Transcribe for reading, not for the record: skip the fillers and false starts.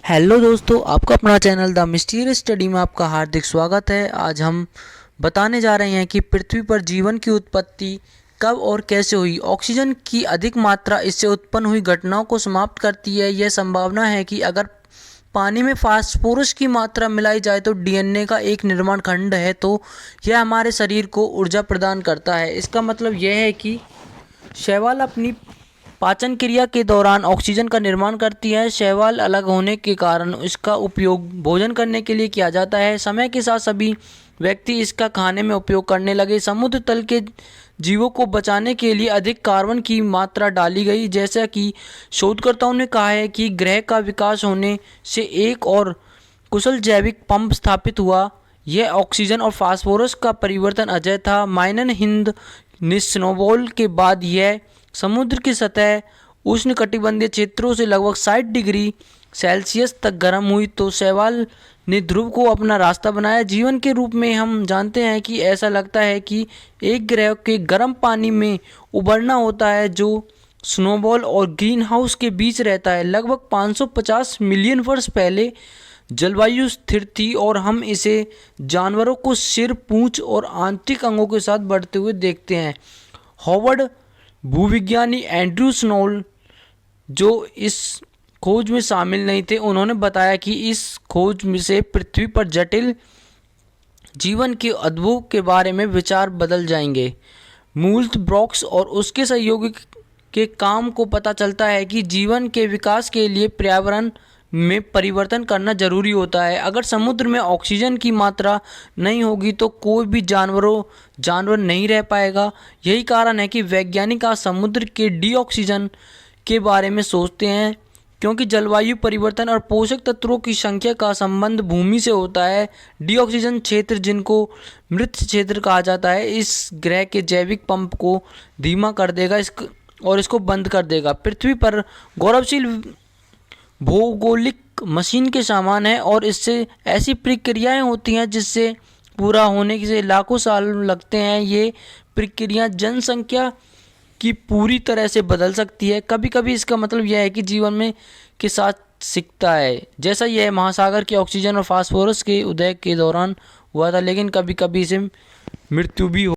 Hello दोस्तों, आपका अपना चैनल द मिस्टीरियस स्टडी में आपका हार्दिक स्वागत है। आज हम बताने जा रहे हैं कि पृथ्वी पर जीवन की उत्पत्ति कब और कैसे हुई। ऑक्सीजन की अधिक मात्रा इससे उत्पन्न हुई घटनाओं को समाप्त करती है। यह संभावना है कि अगर पानी में फास्फोरस की मात्रा मिलाई जाए तो डीएनए का एक निर्माण खंड है, तो यह हमारे शरीर को ऊर्जा प्रदान करता है। इसका मतलब यह है कि शैवाल अपनी पाचन क्रिया के दौरान ऑक्सीजन का निर्माण करती है। शैवाल अलग होने के कारण इसका उपयोग भोजन करने के लिए किया जाता है। समय के साथ सभी व्यक्ति इसका खाने में उपयोग करने लगे। समुद्र तल के जीवों को बचाने के लिए अधिक कार्बन की मात्रा डाली गई। जैसा कि शोधकर्ताओं ने कहा है कि ग्रह का विकास होने से एक और कुशल जैविक पंप स्थापित हुआ। यह ऑक्सीजन और फास्फोरस का परिवर्तन अजय था। माइनन हिंद स्नोबॉल के बाद यह समुद्र की सतह उष्णकटिबंधीय क्षेत्रों से लगभग 60 डिग्री सेल्सियस तक गर्म हुई, तो शैवाल ने ध्रुव को अपना रास्ता बनाया। जीवन के रूप में हम जानते हैं कि ऐसा लगता है कि एक ग्रह के गर्म पानी में उबलना होता है जो स्नोबॉल और ग्रीन हाउस के बीच रहता है। लगभग 550 मिलियन वर्ष पहले जलवायु स्थिर थी और हम इसे जानवरों को सिर, पूंछ और आंतरिक अंगों के साथ बढ़ते हुए देखते हैं। हॉवर्ड भूविज्ञानी एंड्रयू स्नोल, जो इस खोज में शामिल नहीं थे, उन्होंने बताया कि इस खोज में से पृथ्वी पर जटिल जीवन के अद्भुत के बारे में विचार बदल जाएंगे। मूल्त ब्रॉक्स और उसके सहयोगी के काम को पता चलता है कि जीवन के विकास के लिए पर्यावरण में परिवर्तन करना जरूरी होता है। अगर समुद्र में ऑक्सीजन की मात्रा नहीं होगी तो कोई भी जानवर नहीं रह पाएगा। यही कारण है कि वैज्ञानिक आज समुद्र के डीऑक्सीजन के बारे में सोचते हैं, क्योंकि जलवायु परिवर्तन और पोषक तत्वों की संख्या का संबंध भूमि से होता है। डीऑक्सीजन क्षेत्र, जिनको मृत क्षेत्र कहा जाता है, इस ग्रह के जैविक पंप को धीमा कर देगा और इसको बंद कर देगा। पृथ्वी पर गौरवशील भौगोलिक मशीन के समान है और इससे ऐसी प्रक्रियाएं होती हैं जिससे पूरा होने से लाखों साल लगते हैं। ये प्रक्रिया जनसंख्या की पूरी तरह से बदल सकती है। कभी कभी इसका मतलब यह है कि जीवन में के साथ सीखता है, जैसा यह महासागर के ऑक्सीजन और फास्फोरस के उदय के दौरान हुआ था, लेकिन कभी कभी इसे मृत्यु भी